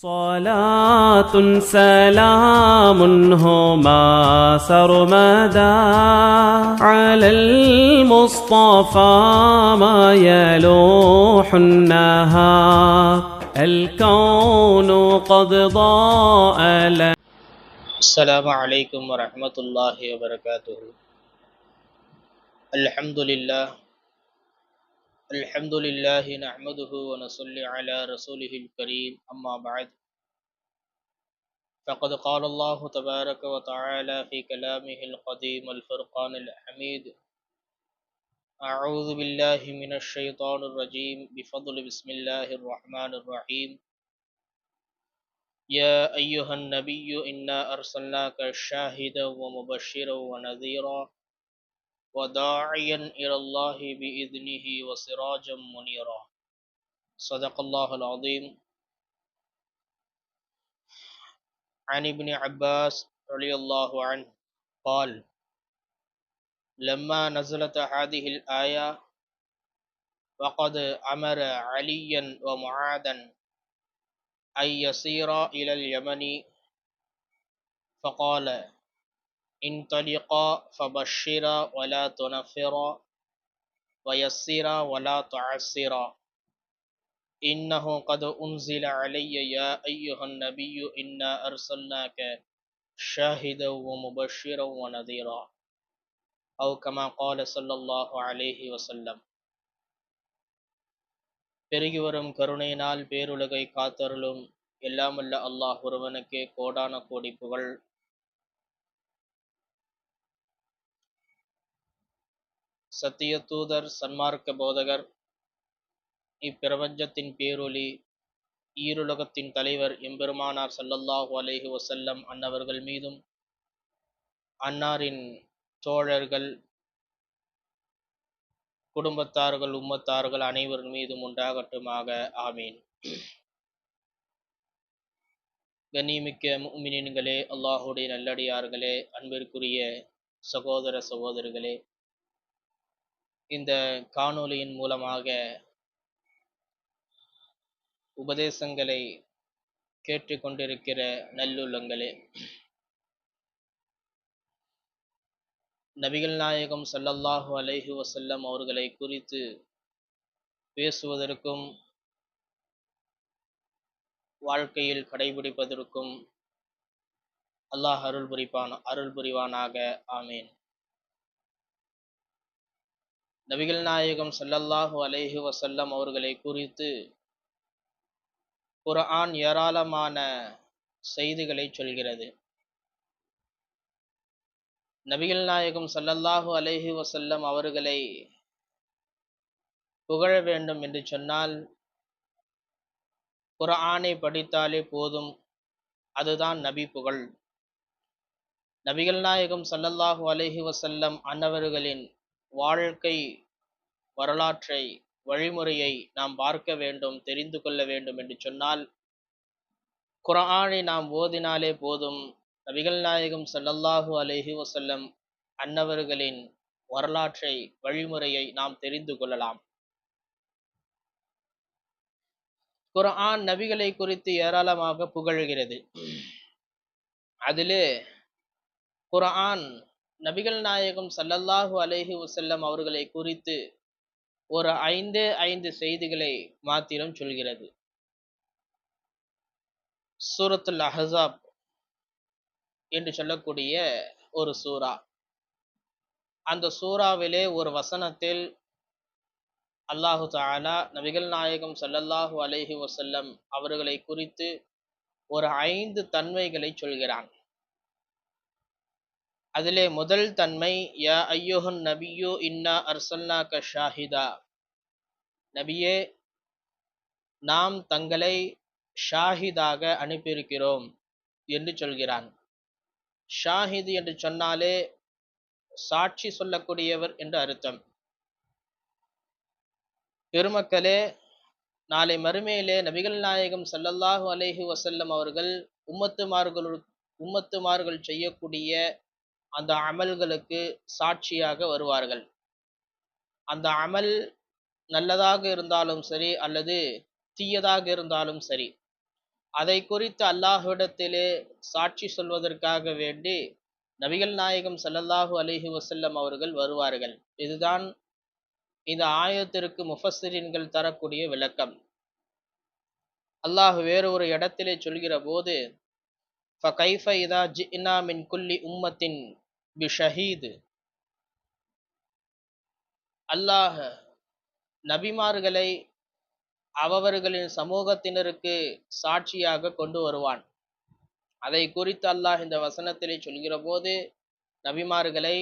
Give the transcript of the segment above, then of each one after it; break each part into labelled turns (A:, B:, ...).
A: صلاة سلام هما سرمدا على المصطفى ما يلوح النهار الكون قد ضاء لنا.
B: السلام عليكم ورحمة الله وبركاته. الحمد لله نحمده ونصلي على رسوله الكريم. أما بعد، فقد قال الله تبارك وتعالى في كلامه القديم الفرقان الحميد: أعوذ بالله من الشيطان الرجيم بفضل بسم الله الرحمن الرحيم. يا أيها النبي إنا أرسلناك شاهدا ومبشرا ونذيرا وداعيا إلى الله بإذنه وسراجا منيرا. صدق الله العظيم. عن ابن عباس رضي الله عنه قال: لما نزلت هذه الآية وقد أمر عليا ومعاذا أن يسيرا إلى اليمن فقال: انطلقا فبشرا ولا تنفرا ويسرا ولا تعسرا إنه قد أنزل علي يا أيها النبي إنا أرسلناك شاهدا ومبشرا ونذيرا أو كما قال صلى الله عليه وسلم. பெருகி வரும் கருணையினால் பேருலகை காத்தருளும் எல்லாமல்ல அல்லாஹ் ஒருவனுக்கே கோடான கோடி புகழ். சத்திய தூதர், சன்மார்க்க போதகர், இப்பிரபஞ்சத்தின் பேரொளி, ஈருலகத்தின் தலைவர் எம்பெருமானார் ஸல்லல்லாஹு அலைஹி வஸல்லம் அன்னவர்கள் மீதும் அன்னாரின் தோழர்கள், குடும்பத்தார்கள், உம்மத்தார்கள் அனைவர் மீதும் உண்டாகட்டுமாக. ஆமீன். கண்ணியமிக்க முஃமினீன்களே, அல்லாஹுடைய நல்லடியார்களே, அன்பிற்குரிய சகோதர சகோதரிகளே, இந்த காணொளியின் மூலமாக உபதேசங்களை கேட்டுக்கொண்டிருக்கிற நல்லுள்ளங்களே, நபிகள் நாயகம் ஸல்லல்லாஹு அலைஹி வஸல்லம் அவர்களை குறித்து பேசுவதற்கும் வாழ்க்கையில் கடைபிடிப்பதற்கும் அல்லாஹ் அருள் புரிவானாக. ஆமீன். நபிகள் நாயகம் ஸல்லல்லாஹு அலைஹி வஸல்லம் அவர்களை குறித்து குர்ஆன் ஏராளமான செய்திகளை சொல்கிறது. நபிகள் நாயகம் ஸல்லல்லாஹு அலைஹி வஸல்லம் அவர்களை புகழ வேண்டும் என்று சொன்னால் குர்ஆனை படித்தாலே போதும், அதுதான் நபி புகழ். நபிகள் நாயகம் ஸல்லல்லாஹு அலைஹி வஸல்லம் அன்னவர்களின் வாழ்க்கை வரலாற்றை, வழிமுறையை நாம் பார்க்க வேண்டும், தெரிந்து கொள்ள வேண்டும் என்று சொன்னால் குர்ஆனை நாம் ஓதினாலே போதும், நபிகள் நாயகம் ஸல்லல்லாஹு அலைஹி வஸல்லம் அன்னவர்களின் வரலாற்றை, வழிமுறையை நாம் தெரிந்து கொள்ளலாம். குர்ஆன் நபிகளை குறித்து ஏராளமாக புகழ்கிறது. அதிலே குர்ஆன் நபிகள் நாயகம் ஸல்லல்லாஹு அலைஹி வஸல்லம் அவர்களை குறித்து ஒரு 5 செய்திகளை மாத்திரம் சொல்கிறது. சூரத்துல் அஹ்ஸாப் என்று சொல்லக்கூடிய ஒரு சூரா, அந்த சூறாவிலே ஒரு வசனத்தில் அல்லாஹு தஆலா நபிகள் நாயகம் ஸல்லல்லாஹு அலைஹி வஸல்லம் அவர்களை குறித்து ஒரு 5 தன்மைகளை சொல்கிறான். அதிலே முதல் தன்மை, யா அய்யுஹன் நபியு இன்னா அர்சல்னாக ஷாஹிதா, நபியே, நாம் தங்களை ஷாஹிதாக அனுப்பியிருக்கிறோம் என்று சொல்கிறான். ஷாஹித் என்று சொன்னாலே சாட்சி சொல்லக்கூடியவர் என்று அர்த்தம். பெருமக்களே, நாளை மறுமையிலே நபிகள் நாயகம் ஸல்லல்லாஹு அலைஹி வஸல்லம் அவர்கள் உம்மத்துமார்கள் செய்யக்கூடிய அந்த அமல்களுக்கு சாட்சியாக வருவார்கள். அந்த அமல் நல்லதாக இருந்தாலும் சரி அல்லது தீயதாக இருந்தாலும் சரி, அதை குறித்து அல்லாஹ்விடத்திலே சாட்சி சொல்வதற்காக வேண்டி நபிகள் நாயகம் ஸல்லல்லாஹு அலைஹி வஸல்லம் அவர்கள் வருவார்கள். இதுதான் இந்த ஆயத்திற்கு முஃபஸ்ஸிரீன்கள் தரக்கூடிய விளக்கம். அல்லாஹ் வேறு ஒரு இடத்திலே சொல்கிற போது ஃபகைஃப இதா ஜிஅனா மின் குல்லி உம்மத்தின் பிஷஹீத், அல்லாஹ் நபிமார்களை அவர்களின் சமூகத்தினருக்கு சாட்சியாக கொண்டு வருவான். அதை குறித்து அல்லாஹ் இந்த வசனத்திலே சொல்கிற போது நபிமார்களை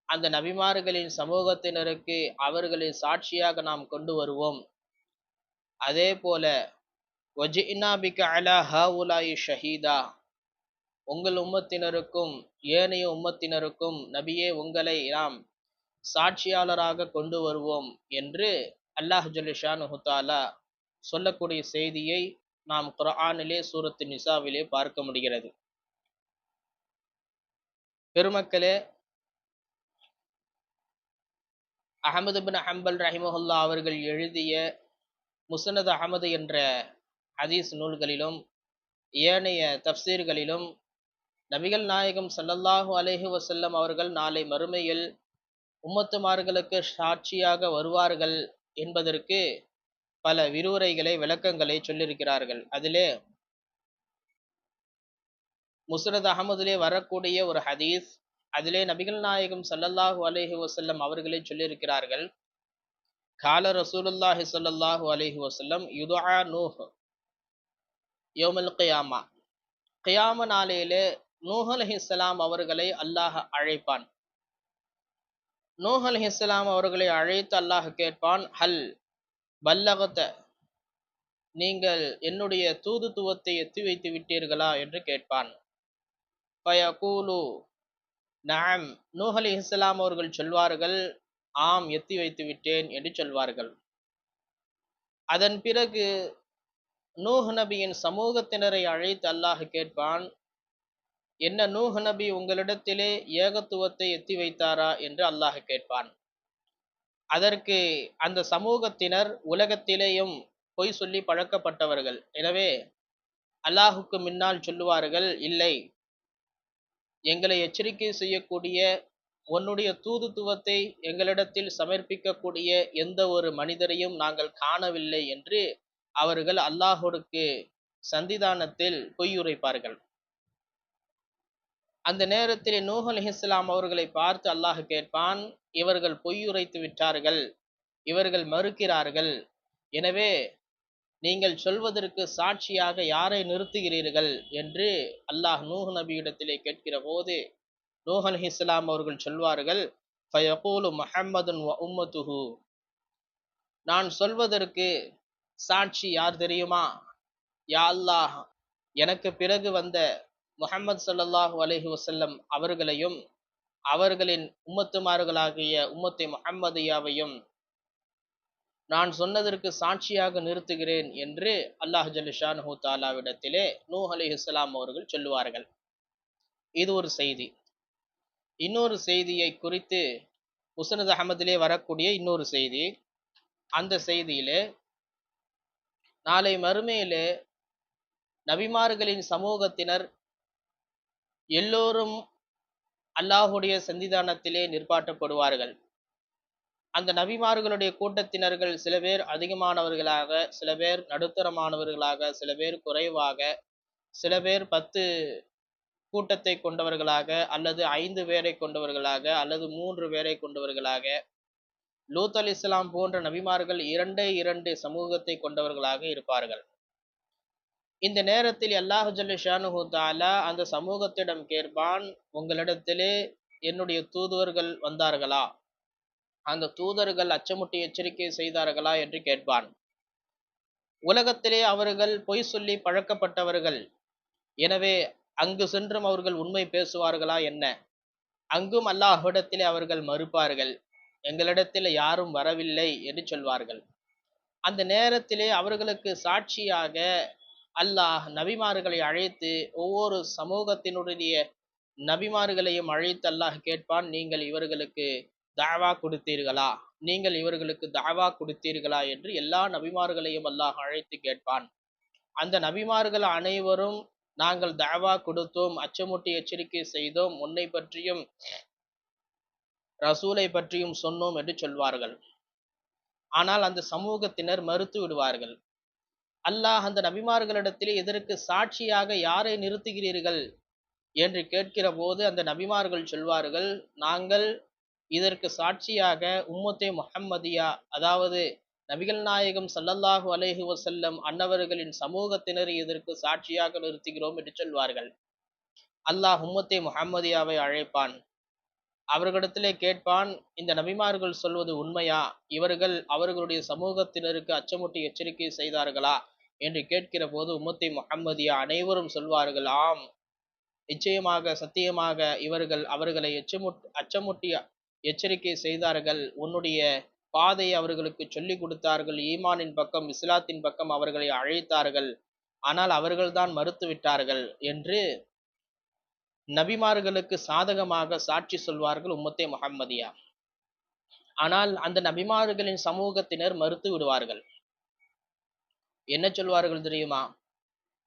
B: அந்த நபிமார்களின் சமூகத்தினருக்கு அவர்களின் சாட்சியாக நாம் கொண்டு வருவோம். அதே போல வஜிஇனா பிக அலா ஹாவுலாயி ஷஹீதா, உங்கள் உம்மத்தினருக்கும் ஏனைய உம்மத்தினருக்கும் நபியே உங்களை நாம் சாட்சியாளராக கொண்டு வருவோம் என்று அல்லாஹ் ஜல்ல ஷானுஹு தஆலா சொல்லக்கூடிய செய்தியை நாம் குர்ஆனிலே சூரத்து நிசாவிலே பார்க்க முடிகிறது. பெருமக்களே, அஹமது பின் ஹம்பல் ரஹிமஹுல்லா அவர்கள் எழுதிய முஸ்னத் அஹமது என்ற ஹதீஸ் நூல்களிலும் ஏனைய தஃப்சீர்களிலும் நபிகள் நாயகம் ஸல்லல்லாஹு அலைஹி வஸல்லம் அவர்கள் நாளை மறுமையில் உம்மத்துமார்களுக்கு சாட்சியாக வருவார்கள் என்பதற்கு பல விரிவுரைகளை விளக்கங்களை சொல்லியிருக்கிறார்கள். அதிலே முஸ்னத் அஹமதிலே வரக்கூடிய ஒரு ஹதீஸ், அதிலே நபிகள் நாயகம் ஸல்லல்லாஹு அலைஹி வஸல்லம் அவர்களே சொல்லியிருக்கிறார்கள், கால ரசூலுல்லாஹி ஸல்லல்லாஹு அலைஹி வஸல்லம் யுதுஆ நூஹ் யௌமல் கியாமா, கியாம நாளையிலே நூஹ் அலைஹிஸ்ஸலாம் அவர்களை அல்லாஹ் அழைப்பான். நூஹ் அலைஹிஸ்ஸலாம் அவர்களை அழைத்து அல்லாஹ் கேட்பான், ஹல் பல்லகத, நீங்கள் என்னுடைய தூதுத்துவத்தை எத்தி வைத்து விட்டீர்களா என்று கேட்பான். ஃபயகூலு நஅம், நூஹ் அலைஹிஸ்ஸலாம் அவர்கள் சொல்வார்கள், ஆம் எத்தி வைத்து விட்டேன் என்று சொல்வார்கள். அதன் பிறகு நூஹ் நபியின் சமூகத்தினரை அழைத்து அல்லாஹ் கேட்பான், என்ன நூஹ் நபி உங்களிடத்திலே ஏகத்துவத்தை எத்தி வைத்தாரா என்று அல்லாஹ் கேட்பான். அதற்கு அந்த சமூகத்தினர் உலகத்திலேயும் பொய் சொல்லி பழக்கப்பட்டவர்கள். எனவே அல்லாஹுக்கு முன்னால் சொல்லுவார்கள், இல்லை, எங்களை எச்சரிக்கை செய்யக்கூடிய உன்னுடைய தூதுத்துவத்தை எங்களிடத்தில் சமர்ப்பிக்கக்கூடிய எந்த ஒரு மனிதரையும் நாங்கள் காணவில்லை என்று அவர்கள் அல்லாஹுக்கு சந்திதானத்தில் பொய்யுரைப்பார்கள். அந்த நேரத்தில் நூஹ் அலைஹிஸ்ஸலாம் அவர்களை பார்த்து அல்லாஹ் கேட்பான், இவர்கள் பொய்யுரைத்து விட்டார்கள், இவர்கள் மறுக்கிறார்கள், எனவே நீங்கள் சொல்வதற்கு சாட்சியாக யாரை நிறுத்துகிறீர்கள் என்று அல்லாஹ் நூஹ் நபியிடத்திலே கேட்கிற போது நூஹ் அலைஹிஸ்ஸலாம் அவர்கள் சொல்வார்கள், ஃபயகூலு முஹம்மதுன் வ உம்மத்துஹு, நான் சொல்வதற்கு சாட்சி யார் தெரியுமா? யா அல்லாஹ், எனக்கு பிறகு வந்த முஹம்மது ஸல்லல்லாஹு அலைஹி வஸல்லம் அவர்களையும் அவர்களின் உம்மத்துமார்களாகிய உம்மத்தை முஹம்மதியாவையும் நான் சொன்னதற்கு சாட்சியாக நிறுத்துகிறேன் என்று அல்லாஹ் ஜல்ல ஷானுஹு தஆலாவிடத்திலே நூஹ் அலைஹிஸ்ஸலாம் அவர்கள் சொல்லுவார்கள். இது ஒரு செய்தி. இன்னொரு செய்தியை குறித்து முஸ்னத் அஹமதிலே வரக்கூடிய இன்னொரு செய்தி, அந்த செய்தியிலே நாளை மறுமையிலே நபிமார்களின் சமூகத்தினர் எல்லோரும் அல்லாஹுடைய சந்திதானத்திலே நிற்பாட்டப்படுவார்கள். அந்த நபிமார்களுடைய கூட்டத்தினர்கள் சில பேர் அதிகமானவர்களாக, சில பேர் நடுத்தரமானவர்களாக, சில பேர் குறைவாக, சில பேர் 10 கூட்டத்தை கொண்டவர்களாக, அல்லது 5 பேரை கொண்டவர்களாக, அல்லது 3 பேரை கொண்டவர்களாக, லூத் அலைஹிஸ்ஸலாம் போன்ற நபிமார்கள் 2 சமூகத்தை கொண்டவர்களாக இருப்பார்கள். இந்த நேரத்தில் அல்லாஹ் ஜல்ல ஷானுஹு தஆலா அந்த சமூகத்திடம் கேட்பான், உங்களிடத்திலே என்னுடைய தூதுவர்கள் வந்தார்களா? அந்த தூதர்கள் அச்சமுட்டி எச்சரிக்கை செய்தார்களா என்று கேட்பான். உலகத்திலே அவர்கள் பொய் சொல்லி பழக்கப்பட்டவர்கள். எனவே அங்கு சென்றும் அவர்கள் உண்மை பேசுவார்களா என்ன? அங்கும் அல்லாஹ்விடத்திலே அவர்கள் மறுப்பார்கள், எங்களிடத்தில் யாரும் வரவில்லை என்று சொல்வார்கள். அந்த நேரத்திலே அவர்களுக்கு சாட்சியாக அல்லாஹ் நபிமார்களை அழைத்து ஒவ்வொரு சமூகத்தினுடைய நபிமார்களையும் அழைத்து அல்லாஹ் கேட்பான், நீங்கள் இவர்களுக்கு தாவா கொடுத்தீர்களா, நீங்கள் இவர்களுக்கு தாவா கொடுத்தீர்களா என்று எல்லா நபிமார்களையும் அல்லாஹ் அழைத்து கேட்பான். அந்த நபிமார்கள் அனைவரும் நாங்கள் தஅவா கொடுத்தோம், அச்சமூட்டி எச்சரிக்கை செய்தோம், உன்னை பற்றியும் ரசூலை பற்றியும் சொன்னோம் என்று சொல்வார்கள். ஆனால் அந்த சமூகத்தினர் மறுத்து விடுவார்கள். அல்லாஹ் அந்த நபிமார்களிடத்திலே இதற்கு சாட்சியாக யாரை நிறுத்துகிறீர்கள் என்று கேட்கிற போது அந்த நபிமார்கள் சொல்வார்கள், நாங்கள் இதற்கு சாட்சியாக உம்மத்தே முஹம்மதியா, அதாவது நபிகள் நாயகம் ஸல்லல்லாஹு அலைஹி வஸல்லம் அன்னவர்களின் சமூகத்தினரை இதற்கு சாட்சியாக நிறுத்துகிறோம் என்று சொல்வார்கள். அல்லாஹ் உம்மத்தே முஹம்மதியாவை அழைப்பான். அவர்களிடத்திலே கேட்பான், இந்த நபிமார்கள் சொல்வது உண்மையா? இவர்கள் அவர்களுடைய சமூகத்தினருக்கு அச்சமூட்டி எச்சரிக்கை செய்தார்களா என்று கேட்கிற போது உம்மத்தே முஹம்மதியா அனைவரும் சொல்வார்கள், ஆம், நிச்சயமாக சத்தியமாக இவர்கள் அவர்களை அச்சமுட்டி எச்சரிக்கை செய்தார்கள், உன்னுடைய பாதையை அவர்களுக்கு சொல்லிக் கொடுத்தார்கள், ஈமானின் பக்கம் இஸ்லாத்தின் பக்கம் அவர்களை அழைத்தார்கள், ஆனால் அவர்கள்தான் மறுத்து விட்டார்கள் என்று நபிமார்களுக்கு சாதகமாக சாட்சி சொல்வார்கள் உம்மத்தே முஹம்மதியா. ஆனால் அந்த நபிமார்களின் சமூகத்தினர் மறுத்து விடுவார்கள். என்ன சொல்வார்கள் தெரியுமா?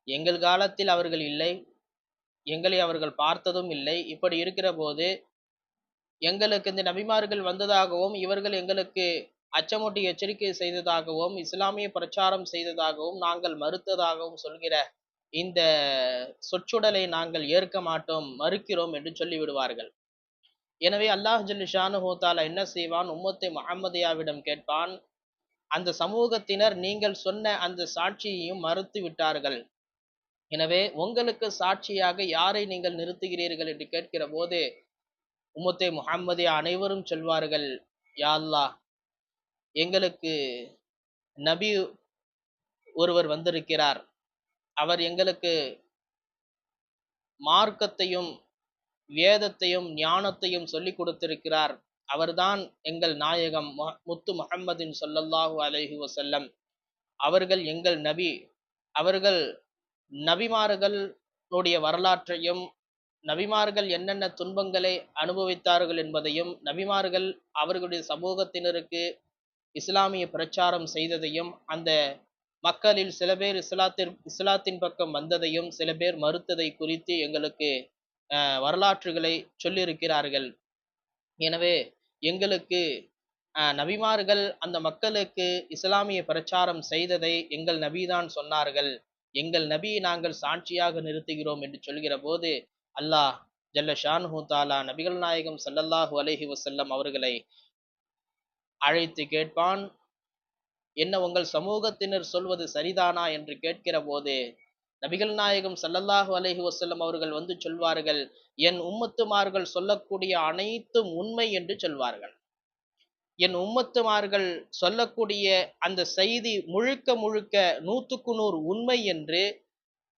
B: எங்கள் காலத்தில் அவர்கள் இல்லை, எங்களை அவர்கள் பார்த்ததும் இல்லை, இப்படி இருக்கிற போது எங்களுக்கு இந்த நபிமார்கள் வந்ததாகவும் இவர்கள் எங்களுக்கு அச்சமூட்டி எச்சரிக்கை செய்ததாகவும் இஸ்லாமிய பிரச்சாரம் செய்ததாகவும் நாங்கள் மறுத்ததாகவும் சொல்கிற இந்த சொற்றொடலை நாங்கள் ஏற்க மாட்டோம், மறுக்கிறோம் என்று சொல்லிவிடுவார்கள். எனவே அல்லாஹ் ஜல்ல ஷானுஹு தஆலா என்ன செய்வான், உம்மத்தே முஹம்மதியாவிடம் கேட்பான், அந்த சமூகத்தினர் நீங்கள் சொன்ன அந்த சாட்சியையும் மறுத்து விட்டார்கள், எனவே உங்களுக்கு சாட்சியாக யாரை நீங்கள் நிறுத்துகிறீர்கள் என்று கேட்கிற போது உம்மத்தே முஹம்மதியா அனைவரும் சொல்வார்கள், யா அல்லாஹ், எங்களுக்கு நபி ஒருவர் வந்திருக்கிறார், அவர் எங்களுக்கு மார்க்கத்தையும் வேதத்தையும் ஞானத்தையும் சொல்லிக் கொடுத்திருக்கிறார், அவர்தான் எங்கள் நாயகம் முத்து முஹம்மதின் ஸல்லல்லாஹு அலைஹி வஸல்லம், அவர்கள் எங்கள் நபி, அவர்கள் நபிமார்களுடைய வரலாற்றையும் நபிமார்கள் என்னென்ன துன்பங்களை அனுபவித்தார்கள் என்பதையும் நபிமார்கள் அவர்களுடைய சமூகத்தினருக்கு இஸ்லாமிய பிரச்சாரம் செய்ததையும் அந்த மக்களில் சில பேர் இஸ்லாத்தின் பக்கம் வந்ததையும் சில பேர் மறுத்ததை குறித்து எங்களுக்கு வரலாற்றுகளை சொல்லியிருக்கிறார்கள். எனவே எங்களுக்கு நபிமார்கள் அந்த மக்களுக்கு இஸ்லாமிய பிரச்சாரம் செய்ததை எங்கள் நபிதான் சொன்னார்கள், எங்கள் நபியை நாங்கள் சாட்சியாக நிறுத்துகிறோம் என்று சொல்கிற போது அல்லாஹ் ஜல்ல ஷானுஹு தஆலா நபிகள் நாயகம் ஸல்லல்லாஹு அலைஹி வஸல்லம் அவர்களை அழைத்து கேட்பான், என்ன உங்கள் சமூகத்தினர் சொல்வது சரிதானா என்று கேட்கிற போது நபிகள் நாயகம் ஸல்லல்லாஹு அலைஹி வஸல்லம் அவர்கள் வந்து சொல்வார்கள், என் உம்மத்துமார்கள் சொல்லக்கூடிய அனைத்தும் உண்மை என்று சொல்வார்கள். என் உம்மத்துமார்கள் சொல்லக்கூடிய அந்த செய்தி முழுக்க முழுக்க 100க்கு 100 உண்மை என்று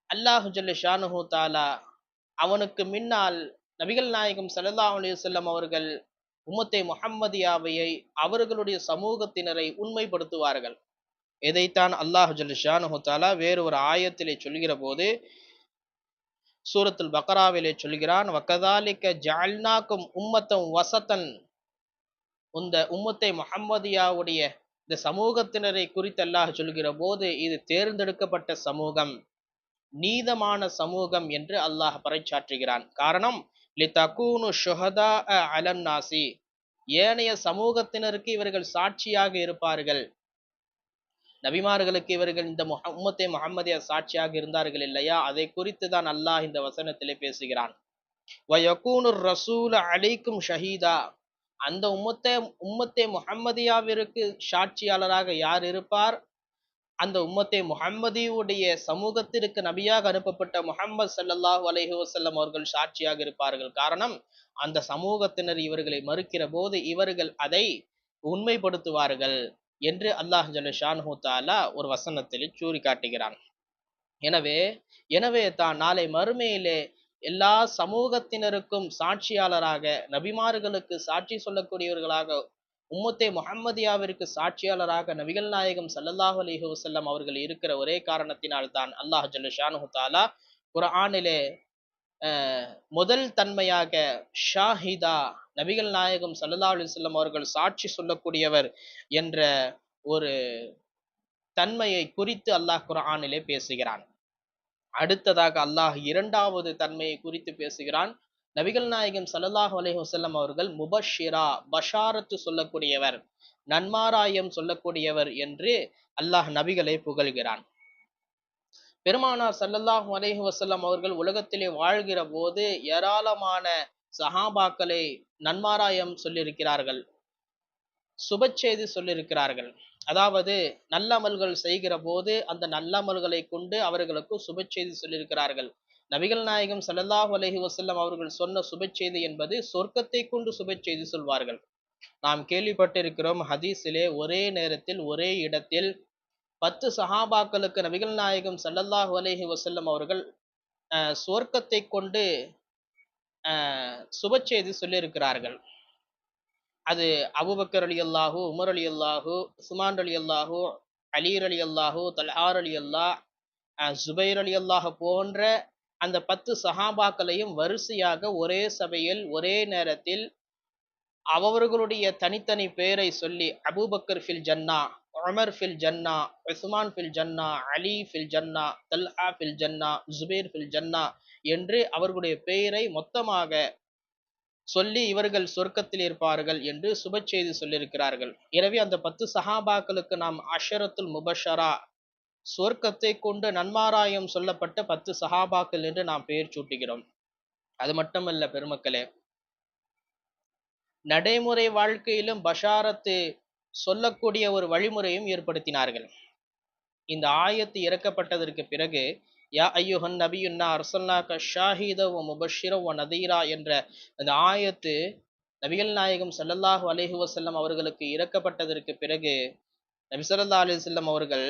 B: அல்லாஹு ஜல்ல ஷானுஹு தஆலா அவனுக்கு முன்னால் நபிகள் நாயகம் ஸல்லல்லாஹு அலைஹி வஸல்லம் அவர்கள் உம்மத்தே முஹம்மதியாவையை அவர்களுடைய சமூகத்தினரை உண்மைப்படுத்துவார்கள். இதைத்தான் அல்லாஹ் ஜல்ல ஷானுஹு தஆலா வேறு ஒரு ஆயத்திலே சொல்கிற போது சூரத்துல் பக்ராவிலே சொல்கிறான், வகதாலிக ஜஅல்னாக்கும் உம்மத்தன் வஸத்தன், இந்த உம்மத்தே முஹம்மதியாவுடைய இந்த சமூகத்தினரை குறித்து அல்லாஹ் சொல்கிற போது இது தேர்ந்தெடுக்கப்பட்ட சமூகம், நீதமான சமூகம் என்று அல்லாஹ் பறைச்சாற்றுகிறான். காரணம், லிதகூனு ஷுஹதாஅ அலன் நாசி, ஏனைய சமூகத்தினருக்கு இவர்கள் சாட்சியாக இருப்பார்கள். நபிமார்களுக்கு இவர்கள் இந்த உம்மத்தே முஹம்மதியா சாட்சியாக இருந்தார்கள் இல்லையா, அதை குறித்து தான் அல்லாஹ் இந்த வசனத்திலே பேசுகிறான். வயகூனு ரசூல அலைக்கும் ஷஹீதா, அந்த உம்மத்தே முஹம்மதியாவிற்கு சாட்சியாளராக யார் இருப்பார்? அந்த உம்மத்தே முஹம்மதியுடைய சமூகத்திற்கு நபியாக அனுப்பப்பட்ட முஹம்மது ஸல்லல்லாஹு அலைஹி வஸல்லம் அவர்கள் சாட்சியாக இருப்பார்கள். காரணம், அந்த சமூகத்தினர் இவர்களை மறுக்கிற போது இவர்கள் அதை உண்மைப்படுத்துவார்கள் என்று அல்லாஹ் ஜல்ல ஷானுஹு தஆலா ஒரு வசனத்தில் சூறி காட்டுகிறான். எனவே தான் நாளை மறுமையிலே எல்லா சமூகத்தினருக்கும் சாட்சியாளராக, நபிமார்களுக்கு சாட்சி சொல்லக்கூடியவர்களாக, உம்மத்தே முஹம்மதியாவிற்கு சாட்சியாளராக நபிகள் நாயகம் ஸல்லல்லாஹு அலைஹி வஸல்லம் அவர்கள் இருக்கிற ஒரே காரணத்தினால் தான் அல்லாஹ் ஜல்ல ஷானுஹு தஆலா குர்ஆனிலே முதல் தன்மையாக ஷாஹிதா, நபிகள் நாயகம் ஸல்லல்லாஹு அலைஹி வஸல்லம் அவர்கள் சாட்சி சொல்லக்கூடியவர் என்ற ஒரு தன்மையை குறித்து அல்லாஹ் குர்ஆனிலே பேசுகிறான். அடுத்ததாக அல்லாஹ் இரண்டாவது தன்மையை குறித்து பேசுகிறான். நபிகள் நாயகம் ஸல்லல்லாஹு அலைஹி வஸல்லம் அவர்கள் முபஷ்ஷிரா, பஷாரத்து சொல்லக்கூடியவர், நன்மாராயம் சொல்லக்கூடியவர் என்று அல்லாஹ் நபிகளை புகழ்கிறான். பெருமானார் ஸல்லல்லாஹு அலைஹி வஸல்லம் அவர்கள் உலகத்திலே வாழ்கிற போது ஏராளமான சஹாபாக்களை நன்மாராயம் சொல்லியிருக்கிறார்கள், சுபச்செய்தி சொல்லியிருக்கிறார்கள். அதாவது நல்லமல்கள் செய்கிற போது அந்த நல்லமல்களை கொண்டு அவர்களுக்கு சுபச்செய்தி சொல்லியிருக்கிறார்கள். நபிகள் நாயகம் ஸல்லல்லாஹு அலைஹி வஸல்லம் அவர்கள் சொன்ன சுபச்செய்தி என்பது சொர்க்கத்தை கொண்டு சுபச்செய்தி சொல்வார்கள். நாம் கேள்விப்பட்டிருக்கிறோம், ஹதீஸிலே ஒரே நேரத்தில் ஒரே இடத்தில் 10 சஹாபாக்களுக்கு நபிகள் நாயகம் ஸல்லல்லாஹு அலைஹி வஸல்லம் அவர்கள் சுவர்க்கத்தை கொண்டு சுபச்செய்தி சொல்லியிருக்கிறார்கள். அது அபூபக்கர் ரலியல்லாஹு, உமர் ரலியல்லாஹு, உஸ்மான் ரலியல்லாஹு, அலி ரலியல்லாஹு, தல்ஹா ரலியல்லாஹ், ஜுபைர் ரலியல்லாஹு போன்ற அந்த 10 சஹாபாக்களையும் வரிசையாக ஒரே சபையில் ஒரே நேரத்தில் அவர்களுடைய தனித்தனி பெயரை சொல்லி, அபூபக்கர் ஃபில் ஜன்னா, உமர் ஃபில் ஜன்னா, உஸ்மான் ஃபில் ஜன்னா, அலி ஃபில் ஜன்னா, தல்ஹா ஃபில் ஜன்னா, ஜுபைர் ஃபில் ஜன்னா என்று அவர்களுடைய பெயரை மொத்தமாக சொல்லி இவர்கள் சொர்க்கத்தில் இருப்பார்கள் என்று சுபச்செய்தி சொல்லியிருக்கிறார்கள். எனவே அந்த 10 சஹாபாக்களுக்கு நாம் அஷரத்துல் முபஷரா, சொர்க்கத்தை கொண்டு நன்மாராயம் சொல்லப்பட்ட 10 சஹாபாக்கள் என்று நாம் பெயர் சூட்டுகிறோம். அது மட்டுமல்ல பெருமக்களே, நடைமுறை வாழ்க்கையிலும் பஷாரத்து சொல்லக்கூடிய ஒரு வழிமுறையும் ஏற்படுத்தினார்கள். இந்த ஆயத்து இறக்கப்பட்டதற்கு பிறகு யா ஐயுஹன் நபியுன்னா அர்சல்னாக ஷாஹித வ முபஷிர வ நதீரா என்ற அந்த ஆயத்து நபிகள் நாயகம் ஸல்லல்லாஹு அலைஹி வஸல்லம் அவர்களுக்கு இறக்கப்பட்டதற்கு பிறகு நபி ஸல்லல்லாஹு அலைஹி வஸல்லம் அவர்கள்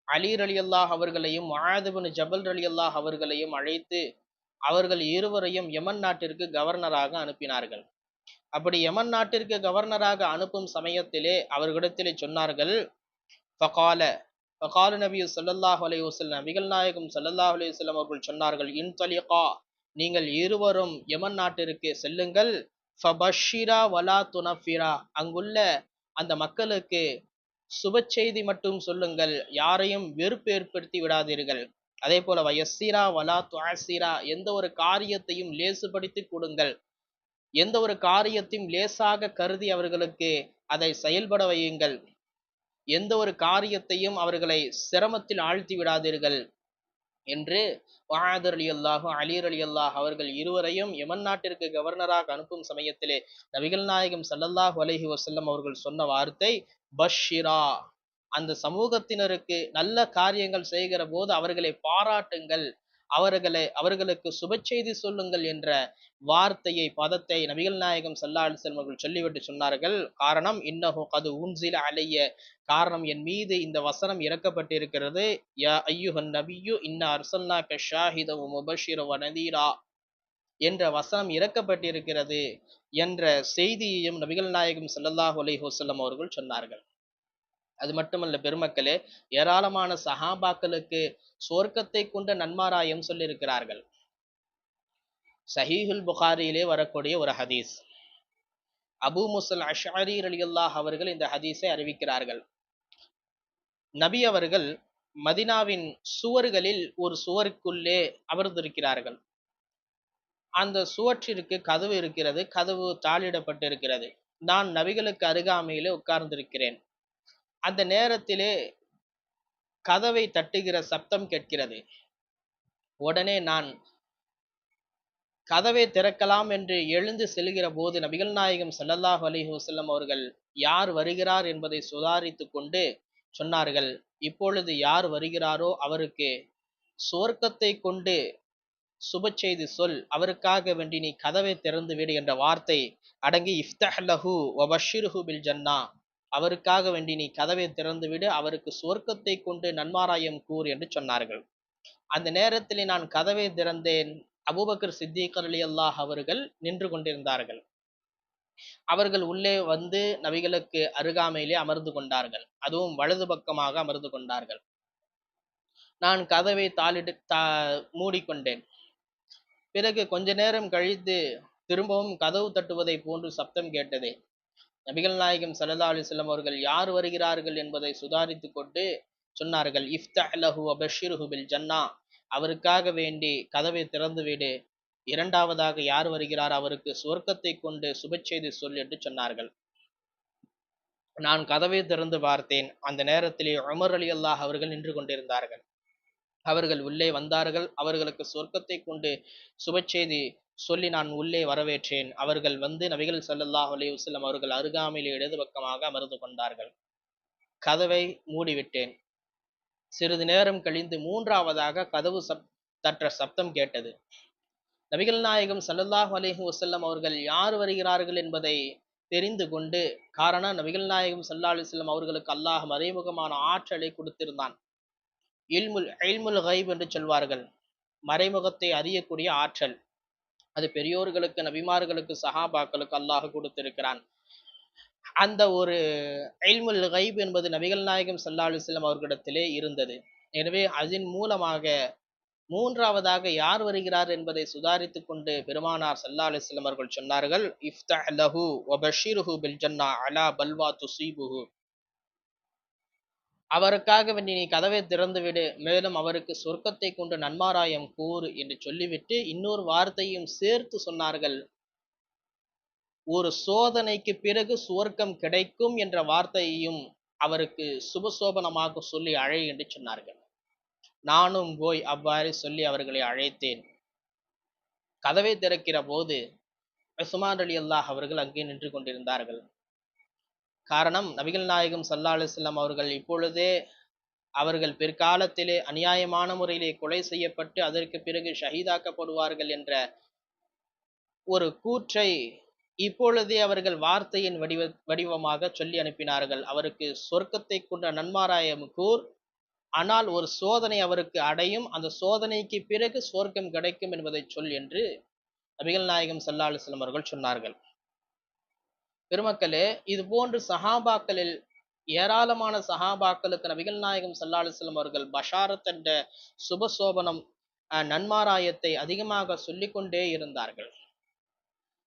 B: அலி ரலியல்லாஹ் அவர்களையும் முஆத் இப்னு ஜபல் ரலியல்லாஹ் அவர்களையும் அழைத்து அவர்கள் இருவரையும் யமன் நாட்டிற்கு கவர்னராக அனுப்பினார்கள். அப்படி யமன் நாட்டிற்கு கவர்னராக அனுப்பும் சமயத்திலே அவர்களிடத்திலே சொன்னார்கள், ஃபகால ஃபகால நபி ஸல்லல்லாஹு அலைஹி வஸல்லம், நபிகள் நாயகம் ஸல்லல்லாஹு அலைஹி வஸல்லம் அவர்கள் சொன்னார்கள், இன்தலிகா, நீங்கள் இருவரும் யமன் நாட்டிற்கு செல்லுங்கள், ஃபபஷிரா வலா துனஃபிரா, அங்குள்ள அந்த மக்களுக்கு சுப செய்தி மட்டும் சொல்லுங்கள், யாரையும் வெறுப்பு ஏற்படுத்தி விடாதீர்கள். அதே போல வயஸ்ஸிரா வலா துஅஸ்ஸிரா, எந்த ஒரு காரியத்தையும் லேசுபடுத்தி கொடுங்கள், எந்த ஒரு காரியத்தையும் லேசாக கருதி அவர்களுக்கு அதை செயல்பட வையுங்கள், எந்த ஒரு காரியத்தையும் அவர்களை சிரமத்தில் ஆழ்த்தி விடாதீர்கள் என்று முஆத் ரலியல்லாஹு, அலி ரலியல்லாஹு அவர்கள் இருவரையும் யமன் நாட்டிற்கு கவர்னராக அனுப்பும் சமயத்திலே நபிகள் நாயகம் ஸல்லல்லாஹு அலைஹி வஸல்லம் அவர்கள் சொன்ன வார்த்தை பஷ்ஷிரா, அந்த சமூகத்தினருக்கு நல்ல காரியங்கள் செய்கிற போது அவர்களை பாராட்டுங்கள், அவர்களுக்கு சுபச்செய்தி சொல்லுங்கள் என்ற வார்த்தையை, பதத்தை நபிகள் நாயகம் ஸல்லல்லாஹு அலைஹி வஸல்லம் அவர்கள் சொல்லிவிட்டு சொன்னார்கள். காரணம், இன்னஹு கது உன்சில அலைய, காரணம் என் மீது இந்த வசனம் இறக்கப்பட்டிருக்கிறது. யா ஐயுஹன் நபியு இன்னா அர்சல்னாக ஷாஹித வ முபஷிர வ நதீரா என்ற வசனம் இறக்கப்பட்டிருக்கிறது என்ற செய்தியையும் நபிகள் நாயகம் ஸல்லல்லாஹு அலைஹி வஸல்லம் அவர்கள் சொன்னார்கள். அது மட்டுமல்ல பெருமக்களே, ஏராளமான சஹாபாக்களுக்கு சொர்க்கத்தை கொண்ட நன்மாராயம் சொல்லியிருக்கிறார்கள். சஹீஹுல் புகாரியிலே வரக்கூடிய ஒரு ஹதீஸ், அபூ முஸல் அஷ்அரி ரலியல்லாஹு அவர்கள் இந்த ஹதீஸை அறிவிக்கிறார்கள். நபி அவர்கள் மதினாவின் சுவர்களில் ஒரு சுவருக்குள்ளே அமர்ந்திருக்கிறார்கள். அந்த சுவற்றிற்கு கதவு இருக்கிறது, கதவு தாளிடப்பட்டிருக்கிறது. நான் நபிகளுக்கு அருகாமையிலே உட்கார்ந்திருக்கிறேன். அந்த நேரத்திலே கதவை தட்டுகிற சப்தம் கேட்கிறது. உடனே நான் கதவை திறக்கலாம் என்று எழுந்து செல்கிற போது நபிகள் நாயகம் ஸல்லல்லாஹு அலைஹி வஸல்லம் அவர்கள் யார் வருகிறார் என்பதை சுதாரித்து கொண்டு சொன்னார்கள், இப்பொழுது யார் வருகிறாரோ அவருக்கு சுவர்க்கத்தை கொண்டு சுப செய்தி சொல், அவருக்காக வேண்டி நீ கதவை திறந்து விடு என்ற வார்த்தை அடங்கி இஃப்தஹ் லஹு வ பஷ்ஷிர்ஹு பில் ஜன்னா, அவருக்காக வேண்டி நீ கதவை திறந்து விடு, அவருக்கு சுவர்க்கத்தை கொண்டு நன்மாராயம் கூர் என்று சொன்னார்கள். அந்த நேரத்தில் நான் கதவை திறந்தேன். அபூபக்கர் சித்திக் ரலியல்லாஹு அவர்கள் நின்று கொண்டிருந்தார்கள். அவர்கள் உள்ளே வந்து நபிகளுக்கு அருகாமையிலே அமர்ந்து கொண்டார்கள். அதுவும் வலது பக்கமாக அமர்ந்து கொண்டார்கள். நான் கதவை மூடிக்கொண்டேன். பிறகு கொஞ்ச நேரம் கழித்து திரும்பவும் கதவு தட்டுவதை போன்று சப்தம் கேட்டது. நபிகள் நாயகம் ஸல்லல்லாஹு அலைஹி வஸல்லம் அவர்கள் யார் வருகிறார்கள் என்பதை சுதாரித்து கொண்டு சொன்னார்கள், இஃப்தஹ் லஹு வபஷ்ஷிர்ஹு பில் ஜன்னா, அவருக்காக வேண்டி கதவை திறந்து விடு, இரண்டாவதாக யார் வருகிறார் அவருக்கு சுவர்க்கத்தை கொண்டு சுபச்செய்தி சொல் என்று சொன்னார்கள். நான் கதவை திறந்து பார்த்தேன். அந்த நேரத்திலே உமர் ரலியல்லாஹு அவர்கள் நின்று கொண்டிருந்தார்கள். அவர்கள் உள்ளே வந்தார்கள். அவர்களுக்கு சொர்க்கத்தை கொண்டு சுபச்செய்தி சொல்லி நான் உள்ளே வரவேற்றேன். அவர்கள் வந்து நபிகள் ஸல்லல்லாஹு அலைஹி வஸல்லம் அவர்கள் அருகாமையில் இடது பக்கமாக அமர்ந்து கொண்டார்கள். கதவை மூடிவிட்டேன். சிறிது நேரம் கழிந்து மூன்றாவதாக கதவு தட்டுற சப்தம் கேட்டது. நபிகள் நாயகம் ஸல்லல்லாஹு அலைஹி வஸல்லம் அவர்கள் யார் வருகிறார்கள் என்பதை தெரிந்து கொண்டு, காரணம் நபிகள் நாயகம் ஸல்லல்லாஹு அலைஹி வஸல்லம் அவர்களுக்கு அல்லாஹ் மறைமுகமான ஆற்றலை கொடுத்திருந்தான். இல்முல் கைப் என்று சொல்வார்கள், மறைமுகத்தை அறியக்கூடிய ஆற்றல். அது பெரியோர்களுக்கு, நபிமார்களுக்கு, சஹாபாக்களுக்கு அல்லாஹ் கொடுத்திருக்கிறான். அந்த ஒரு இல்முல் கைப் என்பது நபிகள் நாயகம் ஸல்லல்லாஹு அலைஹி வஸல்லம் அவர்களிடத்திலே இருந்தது. எனவே அதன் மூலமாக மூன்றாவதாக யார் வருகிறார் என்பதை சுதாரித்துக் கொண்டு பெருமானார் ஸல்லல்லாஹு அலைஹி வஸல்லம் அவர்கள் சொன்னார்கள், இஃப்தஹ் லஹு வபஷ்ஷிர்ஹு பில் ஜன்னா அலா பல்வா துஸீபுஹு, அவருக்காக வேண்டி நீ கதவை திறந்து விடு, மேலும் அவருக்கு சொர்க்கத்தை கொண்டு நன்மாராயம் கூறு என்று சொல்லிவிட்டு இன்னொரு வார்த்தையும் சேர்த்து சொன்னார்கள், ஒரு சோதனைக்கு பிறகு சுவர்க்கம் கிடைக்கும் என்ற வார்த்தையையும் அவருக்கு சுபசோபனமாக சொல்லி அழை என்று சொன்னார்கள். நானும் போய் அவ்வாறு சொல்லி அவர்களை அழைத்தேன். கதவை திறக்கிற போது உஸ்மான் ரலியல்லாஹு அவர்கள் அங்கே நின்று கொண்டிருந்தார்கள். காரணம், நபிகள் நாயகம் ஸல்லல்லாஹு அலைஹி வஸல்லம் அவர்கள் இப்பொழுதே அவர்கள் பிற்காலத்திலே அநியாயமான முறையிலே கொலை செய்யப்பட்டு அதற்கு பிறகு ஷஹீதாக்கப்படுவார்கள் என்ற ஒரு கூற்றை இப்பொழுதே அவர்கள் வார்த்தையின் வடிவமாக சொல்லி அனுப்பினார்கள். அவருக்கு சொர்க்கத்தை கொண்ட நன்மாராயம் கூர், ஆனால் ஒரு சோதனை அவருக்கு அடையும், அந்த சோதனைக்கு பிறகு சொர்க்கம் கிடைக்கும் என்பதை சொல் என்று நபிகள் நாயகம் ஸல்லல்லாஹு அலைஹி வஸல்லம் அவர்கள் சொன்னார்கள். பெருமக்களே, இது போன்று சஹாபாக்களில் ஏராளமான சஹாபாக்களுக்கு நபிகள் நாயகம் ஸல்லல்லாஹு அலைஹி வஸல்லம் அவர்கள் பஷாரத் என்ற சுபசோபனம், நன்மாராயத்தை அதிகமாக சொல்லிக்கொண்டே இருந்தார்கள்.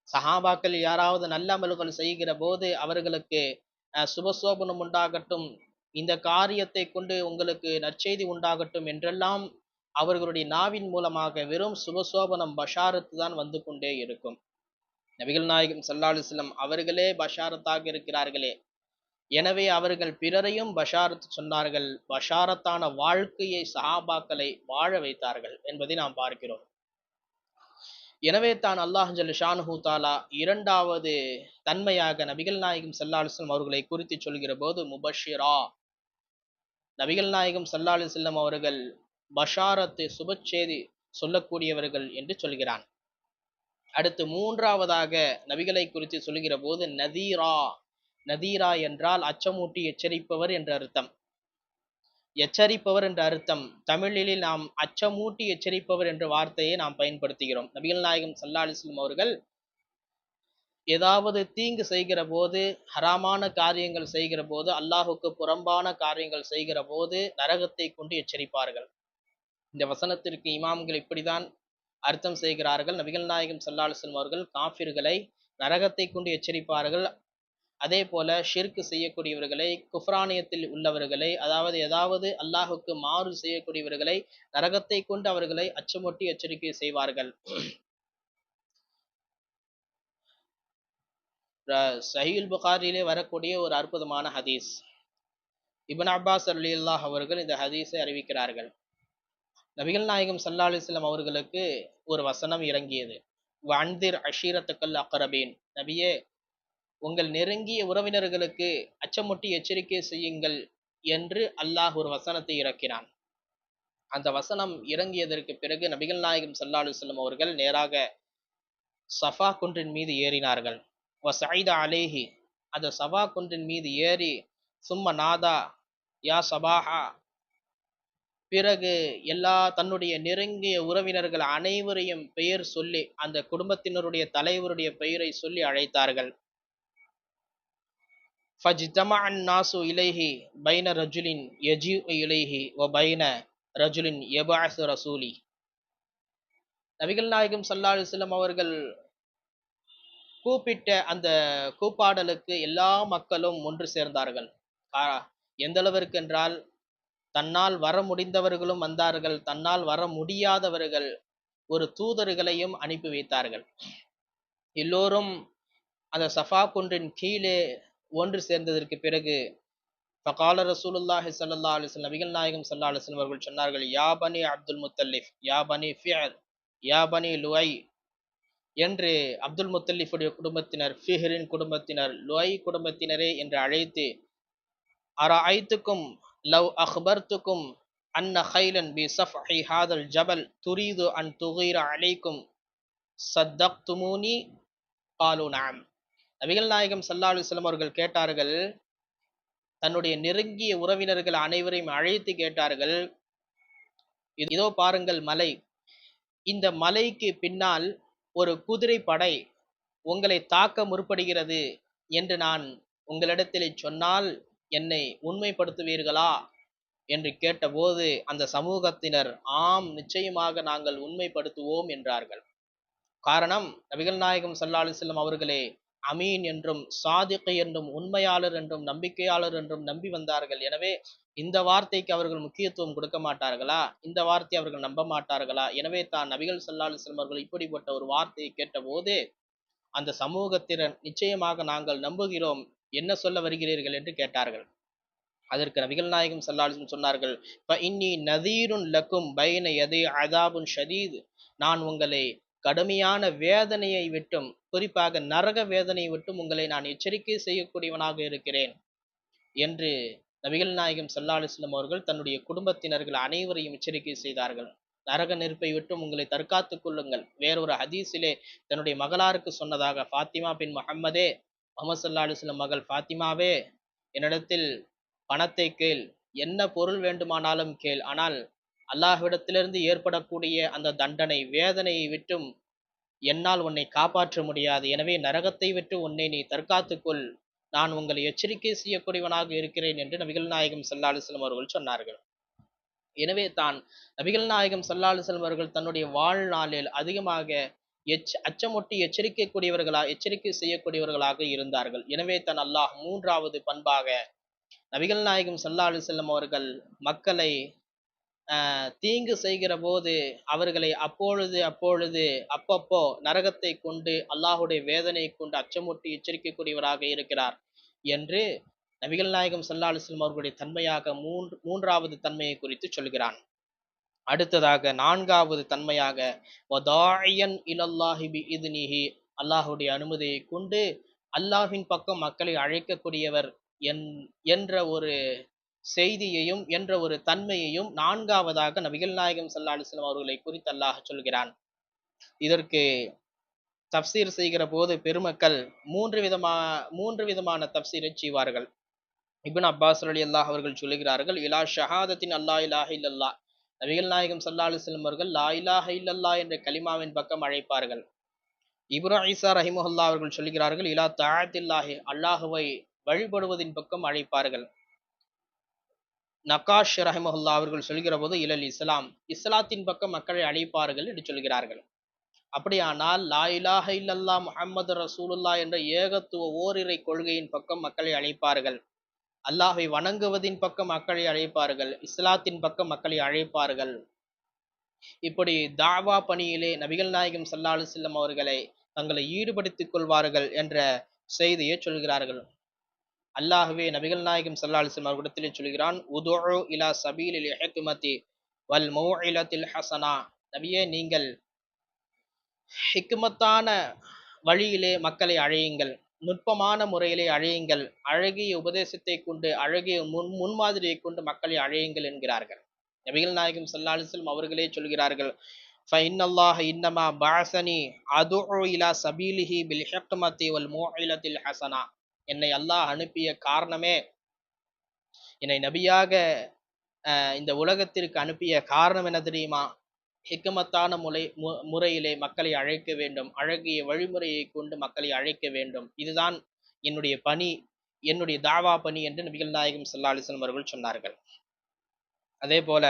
B: சஹாபாக்கள் யாராவது நல்ல அமல்கள் செய்கிற போது அவர்களுக்கு சுபசோபனம் உண்டாகட்டும், இந்த காரியத்தை கொண்டு உங்களுக்கு நற்செய்தி உண்டாகட்டும் என்றெல்லாம் அவர்களுடைய நாவின் மூலமாக வெறும் சுபசோபனம் பஷாரத்து தான் வந்து கொண்டே இருக்கும். நபிகள் நாயகம் ஸல்லல்லாஹு அலைஹி வஸல்லம் அவர்களே பஷாரத்தாக இருக்கிறார்களே, எனவே அவர்கள் பிறரையும் பஷாரத் சொன்னார்கள். பஷாரத்தான வாழ்க்கையை சஹாபாக்களை வாழ வைத்தார்கள் என்பதை நாம் பார்க்கிறோம். எனவே தான் அல்லாஹ் ஜல்ல ஷானுஹு தஆலா இரண்டாவது தன்மையாக நபிகள் நாயகம் ஸல்லல்லாஹு அலைஹி வஸல்லம் அவர்களை குறித்து சொல்கிற போது முபஷ்ஷிரா, நபிகள் நாயகம் ஸல்லல்லாஹு அலைஹி வஸல்லம் அவர்கள் பஷாரத்து சுபச்செய்தி சொல்லக்கூடியவர்கள் என்று சொல்கிறான். அடுத்து மூன்றாவதாக நபிகளை குறித்து சொல்கிற போது நதீரா, நதீரா என்றால் அச்சமூட்டி எச்சரிப்பவர் என்ற அர்த்தம். எச்சரிப்பவர் என்ற அர்த்தம். தமிழில் நாம் அச்சமூட்டி எச்சரிப்பவர் என்ற வார்த்தையை நாம் பயன்படுத்துகிறோம். நபிகள் நாயகம் ஸல்லல்லாஹு அலைஹி வஸல்லம் அவர்கள் ஏதாவது தீங்கு செய்கிற போது, ஹராமான காரியங்கள் செய்கிற போது, அல்லாஹுக்கு புறம்பான காரியங்கள் செய்கிற போது நரகத்தை கொண்டு எச்சரிப்பார்கள். இந்த வசனத்திற்கு இமாம்கள் இப்படிதான் அர்த்தம் செய்கிறார்கள். நபிகள் நாயகம் ஸல்லல்லாஹு அலைஹி வஸல்லம் அவர்கள் காஃபிர்களை நரகத்தை கொண்டு எச்சரிப்பார்கள். அதே போல ஷிர்க் செய்யக்கூடியவர்களை, குஃப்ரானியத்தில் உள்ளவர்களை, அதாவது ஏதாவது அல்லாஹுக்கு மாறு செய்யக்கூடியவர்களை நரகத்தை கொண்டு அவர்களை அச்சமூட்டி எச்சரிக்கை செய்வார்கள். சஹீல் புகாரிலே வரக்கூடிய ஒரு அற்புதமான ஹதீஸ். இப்னு அப்பாஸ் ரலியல்லாஹு அவர்கள் இந்த ஹதீஸை அறிவிக்கிறார்கள். நபிகள் நாயகம் ஸல்லல்லாஹு அலைஹி வஸல்லம் அவர்களுக்கு ஒரு வசனம் இறங்கியது. வஅன்திர் அஷீரத்தக்கல் அக்ரபீன், நபியே உங்கள் நெருங்கிய உறவினர்களுக்கு அச்சமூட்டி எச்சரிக்கை செய்யுங்கள் என்று அல்லாஹ் ஒரு வசனத்தை இறக்கினான். அந்த வசனம் இறங்கியதற்கு பிறகு நபிகள் நாயகம் ஸல்லல்லாஹு அலைஹி வஸல்லம் அவர்கள் நேராக சஃபா குன்றின் மீது ஏறினார்கள். வஸைத அலைஹி, அந்த சஃபா குன்றின் மீது ஏறி சும்ம நாதா யா சபாஹா, பிறகு எல்லா தன்னுடைய நெருங்கிய உறவினர்கள் அனைவரையும் பெயர் சொல்லி, அந்த குடும்பத்தினருடைய தலைவருடைய பெயரை சொல்லி அழைத்தார்கள். فَاجْتَمَعَ النَّاسُ إِلَيْهِ بَيْنَ رَجُلٍ يَجِيءُ إِلَيْهِ وَبَيْنَ رَجُلٍ يَبْعَثُ رَسُولِهِ. நபிகள் நாயகம் ஸல்லல்லாஹு அலைஹி வஸல்லம் அவர்கள் கூப்பிட்ட அந்த கூப்பாடலுக்கு எல்லா மக்களும் ஒன்று சேர்ந்தார்கள். எந்த அளவிற்கு என்றால், தன்னால் வர முடிந்தவர்களும் வந்தார்கள், தன்னால் வர முடியாதவர்கள் ஒரு தூதர்களையும் அனுப்பி வைத்தார்கள். எல்லோரும் அந்த சஃபா குன்றின் கீழே ஒன்று சேர்ந்ததற்கு பிறகு ஃபகால ரசூலுல்லாஹி ஸல்லல்லாஹு அலைஹி வஸல்லம், நபிகள் நாயகம் ஸல்லல்லாஹு அலைஹி வஸல்லம் அவர்கள் சொன்னார்கள், யா பனி அப்துல் முத்தலிஃப், யா பனி ஃபிஅர், யா பனி லுஐ என்று அப்துல் முத்தலிஃபுடைய குடும்பத்தினர், ஃபிஹ்ரின் குடும்பத்தினர், லுஐ குடும்பத்தினரே என்று அழைத்து, அரஐத்துக்கும் லவ் அக்பர்துக்கும் அன்ன கைலன் பி சஃபஹி ஹாதல் ஜபல் துரீது அன் துகீர அலைக்கும் சத்தக்துமூனி காலு நஅம். நபிகள் நாயகம் ஸல்லல்லாஹு அலைஹி வஸல்லம் அவர்கள் கேட்டார்கள், தன்னுடைய நெருங்கிய உறவினர்கள் அனைவரையும் அழைத்து கேட்டார்கள், இதோ பாருங்கள் மலை, இந்த மலைக்கு பின்னால் ஒரு குதிரை படை உங்களை தாக்க முற்படுகிறது என்று நான் உங்களிடத்தில் சொன்னால் என்னை உண்மைப்படுத்துவீர்களா என்று கேட்டபோது அந்த சமூகத்தினர், ஆம் நிச்சயமாக நாங்கள் உண்மைப்படுத்துவோம் என்றார்கள். காரணம், நபிகள் நாயகம் ஸல்லல்லாஹு அலைஹி வஸல்லம் அவர்களே அமீன் என்றும் சாதிக் என்றும் உண்மையாளர் என்றும் நம்பிக்கையாளர் என்றும் நம்பி வந்தார்கள். எனவே இந்த வார்த்தைக்கு அவர்கள் முக்கியத்துவம் கொடுக்க மாட்டார்களா? இந்த வார்த்தையை அவர்கள் நம்ப மாட்டார்களா? எனவே தான் நபிகள் ஸல்லல்லாஹு அலைஹி வஸல்லம் அவர்கள் இப்படிப்பட்ட ஒரு வார்த்தையை கேட்டபோது அந்த சமூகத்தினர், நிச்சயமாக நாங்கள் நம்புகிறோம், என்ன சொல்ல வருகிறீர்கள் என்று கேட்டார்கள். அதற்கு நபிகள் நாயகம் ஸல்லல்லாஹு அலைஹி வஸல்லம் சொன்னார்கள், ஃபஇன்னி நதீருன் லக்கும் பைன யதை அஸாபுன் ஷதீத், நான் உங்களை கடுமையான வேதனையை விட்டும், குறிப்பாக நரக வேதனையை விட்டும் உங்களை நான் எச்சரிக்கை செய்யக்கூடியவனாக இருக்கிறேன் என்று நபிகள் நாயகம் ஸல்லல்லாஹு அலைஹி வஸல்லம் அவர்கள் தன்னுடைய குடும்பத்தினர்கள் அனைவரையும் எச்சரிக்கை செய்தார்கள். நரக நெருப்பை விட்டும் உங்களை தற்காத்துக் கொள்ளுங்கள். வேறொரு ஹதீஸிலே தன்னுடைய மகளாருக்கு சொன்னதாக, ஃபாத்திமா பின் முஹம்மதே, முஹம்மது ஸல்லல்லாஹு அலைஹி வஸல்லம் மகள் ஃபாத்திமாவே, என்னிடத்தில் பணத்தை கேள், என்ன பொருள் வேண்டுமானாலும் கேள், ஆனால் அல்லாஹ்விடத்திலிருந்து ஏற்படக்கூடிய அந்த தண்டனை வேதனையை விட்டும் என்னால் உன்னை காப்பாற்ற முடியாது. எனவே நரகத்தை விட்டு உன்னை நீ தற்காத்துக்கொள், நான் உங்களை எச்சரிக்கை செய்யக்கூடியவனாக இருக்கிறேன் என்று நபிகள் நாயகம் ஸல்லல்லாஹு அலைஹி வஸல்லம் அவர்கள் சொன்னார்கள். எனவே தான் நபிகள் நாயகம் ஸல்லல்லாஹு அலைஹி வஸல்லம் அவர்கள் தன்னுடைய வாழ்நாளில் அதிகமாக அச்சமொட்டி எச்சரிக்கை செய்யக்கூடியவர்களாக இருந்தார்கள். எனவே தான் அல்லாஹ் மூன்றாவது பண்பாக நபிகள் நாயகம் ஸல்லல்லாஹு அலைஹி வஸல்லம் அவர்கள் மக்களை தீங்கு செய்கிற போது அவர்களை அப்பப்போ நரகத்தை கொண்டு, அல்லாஹுடைய வேதனையை கொண்டு அச்சமூட்டி எச்சரிக்கக்கூடியவராக இருக்கிறார் என்று நபிகள் நாயகம் ஸல்லல்லாஹு அலைஹி வஸல்லம் அவர்களுடைய தன்மையாக மூன்றாவது தன்மையை குறித்து சொல்கிறான். அடுத்ததாக நான்காவது தன்மையாக வதாஇயன் இலல்லாஹி பிஇذனிஹி, அல்லாஹுடைய அனுமதியை கொண்டு அல்லாஹ்வின் பக்கம் மக்களை அழைக்கக்கூடியவர் என்ற ஒரு செய்தியையும் என்ற ஒரு தன்மையையும் நான்காவதாக நபிகள் நாயகம் ஸல்லல்லாஹு அலைஹி வஸல்லம் அவர்களை குறித்து அல்லாஹ் சொல்கிறான். இதற்கு தஃப்சீர் செய்கிற போது பெருமக்கள் மூன்று விதமான தஃப்சீரை செய்வார்கள். இப்னு அப்பாஸ் ரலியல்லாஹு அவர்கள் சொல்லுகிறார்கள், இலா ஷஹாதத்தின் அல்லா இலாஹ இல்லல்லாஹ், நபிகள் நாயகம் ஸல்லல்லாஹு அலைஹி வஸல்லம் அவர்கள் லா இலாஹ இல்லல்லாஹ் என்ற கலிமாவின் பக்கம் அழைப்பார்கள். இப்னு ஈசா ரஹிமஹுல்லாஹ் அவர்கள் சொல்கிறார்கள், இலா தஆத்தில்லாஹி, அல்லாஹ்வை வழிபடுவதின் பக்கம் அழைப்பார்கள். நகாஷ் ரஹிமஹுல்லாஹ் அவர்கள் சொல்கிற போது இலல் இஸ்லாம், இஸ்லாத்தின் பக்கம் மக்களை அழைப்பார்கள் என்று சொல்கிறார்கள். அப்படியானால் லா இலாஹ இல்லல்லாஹ் முஹம்மது ரசூலுல்லாஹ் என்ற ஏகத்துவ ஓரிரை கொள்கையின் பக்கம் மக்களை அழைப்பார்கள். அல்லாஹை வணங்குவதின் பக்கம் மக்களை அழைப்பார்கள். இஸ்லாத்தின் பக்கம் மக்களை அழைப்பார்கள். இப்படி தாவா பணியிலே நபிகள் நாயகம் ஸல்லல்லாஹு அலைஹி வஸல்லம் அவர்களை தங்களை ஈடுபடுத்திக் கொள்வார்கள் என்ற செய்தியை சொல்கிறார்கள். அல்லாஹ்வே நபிகள் நாயகம் ஸல்லல்லாஹு அலைஹி வஸல்லம் அவர்களிடத்திலே சொல்கிறான், உதுஉ இலா சபீலில் ஹிக்மதி வல் மௌஇலத்தில் ஹஸனா, நபியே நீங்கள் ஹிக்மத்தான வழியிலே மக்களை அழையுங்கள், நுட்பமான முறையிலே அழையுங்கள், அழகிய உபதேசத்தை கொண்டு, அழகிய முன்மாதிரியை கொண்டு மக்களை அழையுங்கள் என்கிறார்கள். நபிகள் நாயகம் ஸல்லல்லாஹு அலைஹி வஸல்லம் அவர்களே சொல்கிறார்கள், ஃபஇன்னல்லாஹ இன்னமா பஅஸனி அதுஉ இலா சபீலிஹி பில் ஹிக்மதி வல் மௌஇலத்தில் ஹஸனா, என்னை அல்லாஹ் அனுப்பிய காரணமே, என்னை நபியாக இந்த உலகத்திற்கு அனுப்பிய காரணம் என்ன தெரியுமா? ஹிக்மத்தான முறையிலே மக்களை அழைக்க வேண்டும், அழகிய வழிமுறையை கொண்டு மக்களை அழைக்க வேண்டும், இதுதான் என்னுடைய பணி, என்னுடைய தாவா பணி என்று நபிகள் நாயகம் ஸல்லல்லாஹு அலைஹி வஸல்லம் அவர்கள் சொன்னார்கள். அதே போல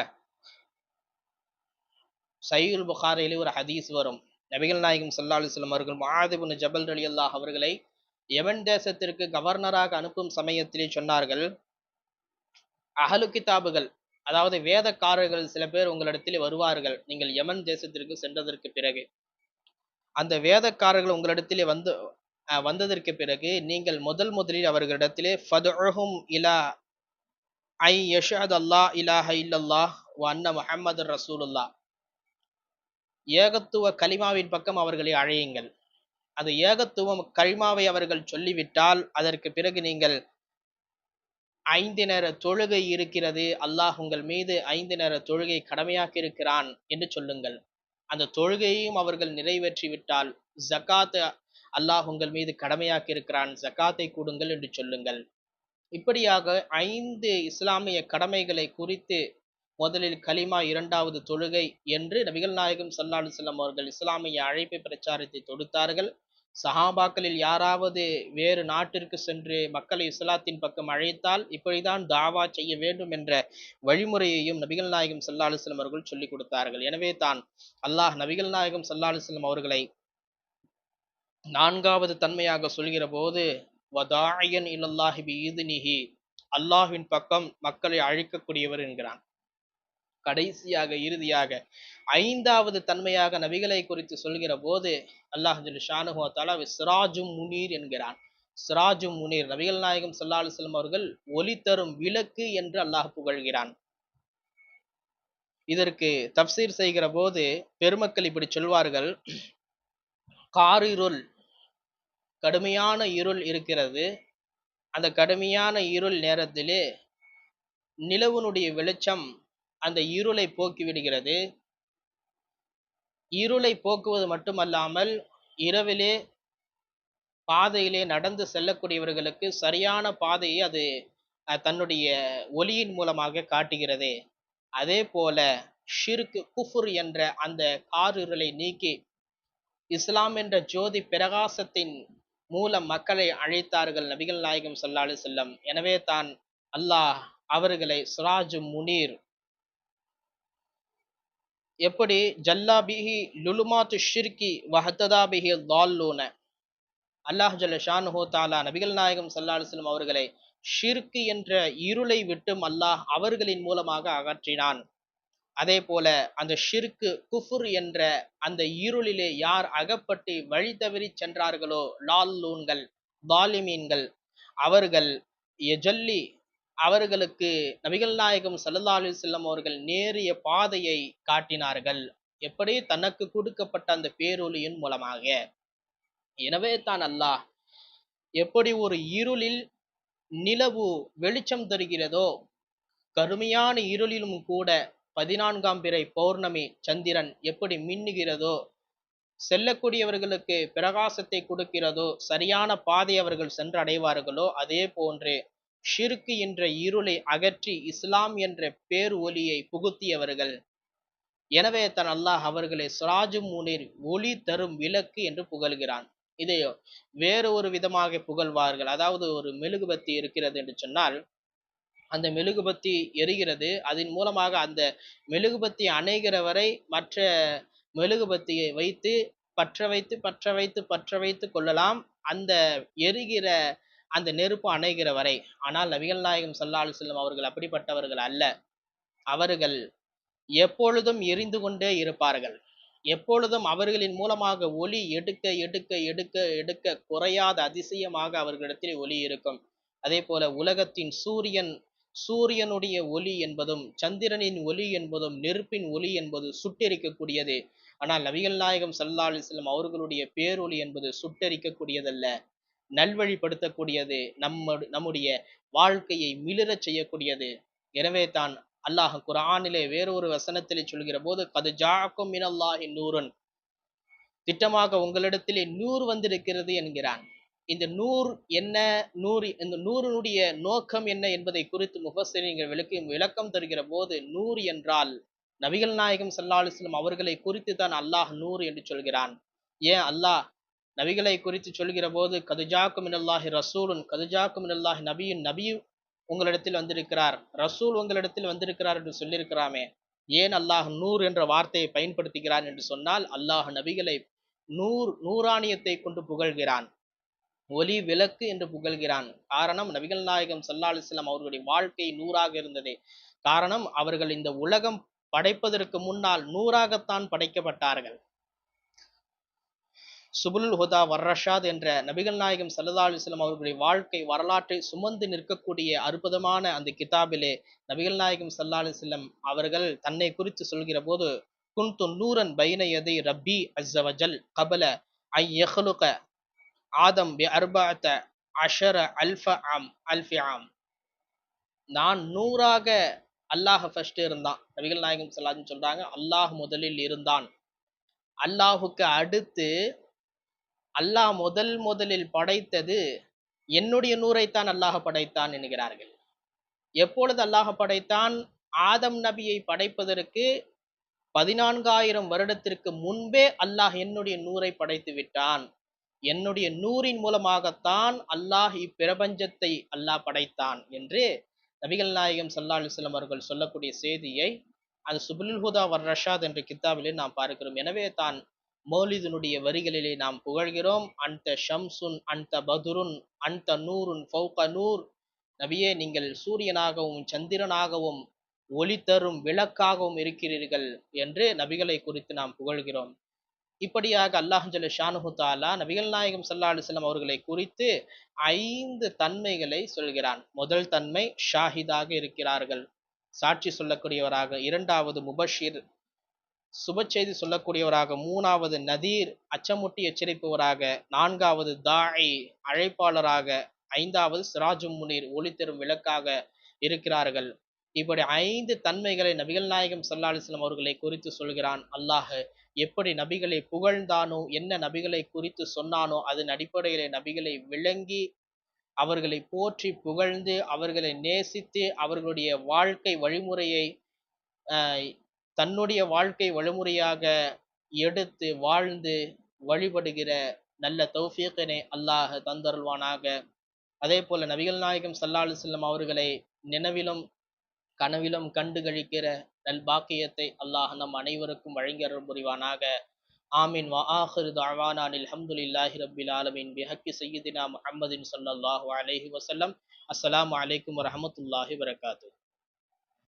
B: சஹீஹுல் புகாரியிலே ஒரு ஹதீஸ் வரும், நபிகள் நாயகம் ஸல்லல்லாஹு அலைஹி வஸல்லம் அவர்கள் முஆத் இப்னு ஜபல் ரலியல்லாஹு அவர்களை யமன் தேசத்திற்கு கவர்னராக அனுப்பும் சமயத்திலே சொன்னார்கள், அஹ்லு கிதாபுகள் அதாவது வேதக்காரர்கள் சில பேர் உங்களிடத்தில் வருவார்கள். நீங்கள் யமன் தேசத்திற்கு சென்றதற்கு பிறகு அந்த வேதக்காரர்கள் உங்களிடத்திலே வந்ததற்கு பிறகு நீங்கள் முதலில் அவர்களிடத்திலே ஃபதுஹும் இலா ஐ யஷ்ஹது அல்லா இலாஹ இல்லல்லாஹ் வ அன்ன முஹம்மதுர் ரசூலுல்லாஹ், ஏகத்துவ கலிமாவின் பக்கம் அவர்களை அழையுங்கள். அது ஏகத்துவம் கலிமாவை அவர்கள் சொல்லிவிட்டால் அதற்கு பிறகு நீங்கள் 5 நேர தொழுகை இருக்கிறது, அல்லாஹ் உங்கள் மீது 5 நேர தொழுகை கடமையாக்கி இருக்கிறான் என்று சொல்லுங்கள். அந்த தொழுகையையும் அவர்கள் நிறைவேற்றி விட்டால் ஜகாத் அல்லாஹ் உங்கள் மீது கடமையாக்கி இருக்கிறான், ஜகாத்தை கொடுங்கள் என்று சொல்லுங்கள். இப்படியாக 5 இஸ்லாமிய கடமைகளை குறித்து முதலில் கலிமா, இரண்டாவது தொழுகை என்று நபிகள் நாயகம் ஸல்லல்லாஹு அலைஹி வஸல்லம் அவர்கள் இஸ்லாமிய அழைப்பு பிரச்சாரத்தை தொடுத்தார்கள். சஹாபாக்களில் யாராவது வேறு நாட்டிற்கு சென்று மக்களை இஸ்லாத்தின் பக்கம் அழைத்தால் இப்படிதான் தாவா செய்ய வேண்டும் என்ற வழிமுறையையும் நபிகள் நாயகம் ஸல்லல்லாஹு அலைஹி வஸல்லம் அவர்கள் சொல்லிக் கொடுத்தார்கள். எனவே தான் அல்லாஹ் நபிகள் நாயகம் ஸல்லல்லாஹு அலைஹி வஸல்லம் அவர்களை 4வது தன்மையாக சொல்கிற போது வதாயன் இலல்லாஹி பிஇذனிஹி, அல்லாஹ்வின் பக்கம் மக்களை அழைக்கக்கூடியவர் என்கிறான். கடைசியாக இறுதியாக 5வது தன்மையாக நபிகளை குறித்து சொல்கிற போது அல்லாஹ் ஜல்ல ஷானுஹு வ தஆலா சிராஜும் முனீர் என்கிறான். சிராஜும் முனீர், நபிகள் நாயகம் ஸல்லல்லாஹு அலைஹி வஸல்லம் அவர்கள் ஒளி தரும் விளக்கு என்று அல்லாஹ் புகழ்கிறான். இதற்கு தஃப்சீர் செய்கிற போது பெருமக்கள் இப்படி சொல்வார்கள், காரிருள், கடுமையான இருள் இருக்கிறது. அந்த கடுமையான இருள் நேரத்திலே நிலவுனுடைய வெளிச்சம் அந்த இருளை போக்கி விடுகிறது. இருளை போக்குவது மட்டுமல்லாமல் இரவிலே பாதையிலே நடந்து செல்லக்கூடியவர்களுக்கு சரியான பாதையை அது தன்னுடைய ஒளியின் மூலமாக காட்டுகிறது. அதே போல ஷிர்க், குஃபுர் என்ற அந்த காரிருளை நீக்கி இஸ்லாம் என்ற ஜோதி பிரகாசத்தின் மூலம் மக்களை அழைத்தார்கள் நபிகள் நாயகம் ஸல்லல்லாஹு அலைஹி வஸல்லம். எனவே தான் அல்லாஹ் அவர்களை சிராஜும் முனீர், எப்படி ஜல்லாபிஹி லுலுமாத்து ஷிர்கி வஹத்ததாபிஹி தால்லூன, அல்லாஹ் ஜல்ல ஷானுஹு தஆலா நபிகள் நாயகம் ஸல்லல்லாஹு அலைஹி வஸல்லம் அவர்களை ஷிர்க் என்ற இருளை விட்டும் அல்லாஹ் அவர்களின் மூலமாக அகற்றினான். அதே போல அந்த ஷிர்கு, குஃபுர் என்ற அந்த இருளிலே யார் அகப்பட்டு வழி தவறி சென்றார்களோ, லால்லூன்கள், தாலிமீன்கள், அவர்கள் எஜல்லி, அவர்களுக்கு நபிகள் நாயகம் ஸல்லல்லாஹு அலைஹி வஸல்லம் அவர்கள் நேரிய பாதையை காட்டினார்கள். எப்படி? தனக்கு கொடுக்கப்பட்ட அந்த பேரொளியின் மூலமாக. எனவே தான் அல்லாஹ் எப்படி ஒரு இருளில் நிலவு வெளிச்சம் தருகிறதோ, கருமையான இருளிலும் கூட 14ஆம் பிறை பௌர்ணமி சந்திரன் எப்படி மின்னுகிறதோ, செல்லக்கூடியவர்களுக்கு பிரகாசத்தை கொடுக்கிறதோ, சரியான பாதை அவர்கள் சென்று அடைவார்களோ, அதே போன்று ஷிர்க் என்ற இருளை அகற்றி இஸ்லாம் என்ற பேர் ஒளியை புகுத்தியவர்கள். எனவே தான் அல்லாஹ் அவர்களை சிராஜும் முனீர், ஒளி தரும் விளக்கு என்று புகழ்கிறான். இதை வேறு ஒரு விதமாக புகழ்வார்கள். அதாவது ஒரு மெழுகுபத்தி இருக்கிறது என்று சொன்னால், அந்த மெழுகுபத்தி எரிகிறது, அதன் மூலமாக அந்த மெழுகுபத்தி அணைகிற வரை மற்ற மெழுகுபத்தியை வைத்து பற்ற வைத்து பற்ற வைத்து பற்ற வைத்து கொள்ளலாம், அந்த எரிகிற அந்த நெருப்பு அணைகிற வரை. ஆனால் நபிகள் நாயகம் ஸல்லல்லாஹு அலைஹி வஸல்லம் அவர்கள் அப்படிப்பட்டவர்கள் அல்ல. அவர்கள் எப்பொழுதும் எரிந்து கொண்டே இருப்பார்கள். எப்பொழுதும் அவர்களின் மூலமாக ஒளி எடுக்க எடுக்க எடுக்க எடுக்க குறையாத அதிசயமாக அவர்களிடத்தில் ஒளி இருக்கும். அதே போல உலகத்தின் சூரியனுடைய ஒளி என்பதும் சந்திரனின் ஒளி என்பதும் நெருப்பின் ஒளி என்பது சுட்டெரிக்கக்கூடியது. ஆனால் நபிகள் நாயகம் ஸல்லல்லாஹு அலைஹி வஸல்லம் அவர்களுடைய பேரொளி என்பது சுட்டெரிக்கக்கூடியதல்ல, நல்வழிப்படுத்தக்கூடியது, நம்முடைய வாழ்க்கையை மிளிரச் செய்யக்கூடியது. எனவே தான் அல்லாஹ் குர்ஆனிலே வேறொரு வசனத்திலே சொல்கிற போது, கது ஜாஅக்கும் மினல்லாஹி நூருன், திட்டமாக உங்களிடத்திலே நூறு வந்திருக்கிறது என்கிறான். இந்த நூர் என்ன, இந்த நூறினுடைய நோக்கம் என்ன என்பதை குறித்து முஃபஸ்ஸிரீன்கள் விளக்கம் தருகிற போது, நூர் என்றால் நபிகள் நாயகம் ஸல்லல்லாஹு அலைஹி வஸல்லம் அவர்களை குறித்து தான் அல்லாஹ் நூர் என்று சொல்கிறான். ஏன் அல்லாஹ் நபிகளை குறித்து சொல்கிற போது, கதுஜாக்கும் மினல்லாஹி ரசூலுன், கதுஜாக்கும் மினல்லாஹி நபியுன், நபி உங்களிடத்தில் வந்திருக்கிறார், ரசூல் உங்களிடத்தில் வந்திருக்கிறார் என்று சொல்லியிருக்கிறாமே, ஏன் அல்லாஹ் நூர் என்ற வார்த்தையை பயன்படுத்துகிறான் என்று சொன்னால், அல்லாஹ் நபிகளை நூறாணியத்தை கொண்டு புகழ்கிறான், ஒளி விளக்கு என்று புகழ்கிறான். காரணம், நபிகள் நாயகம் ஸல்லல்லாஹு அலைஹி வஸல்லம் அவர்களுடைய வாழ்க்கை நூறாக இருந்ததே. காரணம், அவர்கள் இந்த உலகம் படைப்பதற்கு முன்னால் நூறாகத்தான் படைக்கப்பட்டார்கள். சுபுலுல் ஹுதா வர்ரஷாத் என்ற நபிகள் நாயகம் ஸல்லல்லாஹு அலைஹி வஸல்லம் அவர்களுடைய வாழ்க்கை வரலாற்றை சுமந்து நிற்கக்கூடிய அற்புதமான அந்த கிதாபிலே நபிகள் நாயகம் ஸல்லல்லாஹு அலைஹி வஸல்லம் அவர்கள் தன்னை குறித்து சொல்கிற போது, குன்து நூரன் பைன யதை ரப்பி அஸ்ஸ வஜல் கபல ஐ யஹ்லுக ஆதம் பி அர்பஅத அஷர அல்ஃபி ஆம். நான் நூறாக, அல்லாஹ் ஃபர்ஸ்ட் இருந்தான். நபிகள் நாயகம் ஸல்லல்லாஹு அலைஹி வஸல்லம் சொல்றாங்க, அல்லாஹ் முதலில் இருந்தான். அல்லாஹுக்கு அடுத்து அல்லாஹ் முதலில் படைத்தது என்னுடைய நூரைத்தான் அல்லாஹ் படைத்தான் என்கிறார்கள். எப்பொழுது அல்லாஹ் படைத்தான்? ஆதம் நபியை படைப்பதற்கு 14,000 வருடத்திற்கு முன்பே அல்லாஹ் என்னுடைய நூரை படைத்து விட்டான். என்னுடைய நூரின் மூலமாகத்தான் அல்லாஹ் இப்பிரபஞ்சத்தை அல்லாஹ் படைத்தான் என்று நபிகள் நாயகம் ஸல்லல்லாஹு அலைஹி வஸல்லம் அவர்கள் சொல்லக்கூடிய செய்தியை அது சுபுலுல் ஹுதா வர்ரஷாத் என்ற கித்தாபிலே நாம் பார்க்கிறோம். எனவே தான் மௌலிதினுடைய வரிகளிலே நாம் புகழ்கிறோம், அந்த ஷம்சுன் அந்த பதுருன் அந்த நூருன் ஃபௌக நூர். நபியே, நீங்கள் சூரியனாகவும் சந்திரனாகவும் ஒளி தரும் விளக்காகவும் இருக்கிறீர்கள் என்று நபிகளை குறித்து நாம் புகழ்கிறோம். இப்படியாக அல்லாஹ் ஜல்ல ஷானுஹு தஆலா நபிகள் நாயகம் ஸல்லல்லாஹு அலைஹி வஸல்லம் அவர்களை குறித்து 5 தன்மைகளை சொல்கிறான். முதல் தன்மை, ஷாஹிதாக இருக்கிறார்கள், சாட்சி சொல்லக்கூடியவராக. இரண்டாவது முபஷிர், சுப செய்தி சொல்லக்கூடியவராக. மூணாவது நதீர், அச்சமுட்டி எச்சரிப்பவராக. நான்காவது தாஇ, அழைப்பாளராக. ஐந்தாவது சிராஜும் முனீர், ஒளி தரும் விளக்காக இருக்கிறார்கள். இப்படி 5 தன்மைகளை நபிகள் நாயகம் ஸல்லல்லாஹு அலைஹி வஸல்லம் அவர்களை குறித்து சொல்கிறான். அல்லாஹ் எப்படி நபிகளை புகழ்ந்தானோ, என்ன நபிகளை குறித்து சொன்னானோ, அதன் அடிப்படையிலே நபிகளை விளங்கி அவர்களை போற்றி புகழ்ந்து அவர்களை நேசித்து அவர்களுடைய வாழ்க்கை வழிமுறையை தன்னுடைய வாழ்க்கை வழிமுறையாக எடுத்து வாழ்ந்து வழிபடுகிற நல்ல தௌஃபீக்கினை அல்லாஹ் தந்தருள்வானாக. அதே போல நபிகள் நாயகம் ஸல்லல்லாஹு அலைஹி வஸல்லம் அவர்களை நினைவிலும் கனவிலும் கண்டு கழிக்கிற நல்பாக்கியத்தை அல்லாஹ் நம் அனைவருக்கும் வழங்கி அருள் புரிவானாக. ஆமீன். வ ஆகிரு தஅவானா அல்ஹம்துலில்லாஹி ரப்பில் ஆலமீன் பிஹக்கி சய்யிதினா முஹம்மதின் ஸல்லல்லாஹு அலைஹி வஸல்லம். அஸ்ஸலாமு அலைக்கும் வரஹ்மத்துல்லாஹி வபரகாத்துஹு.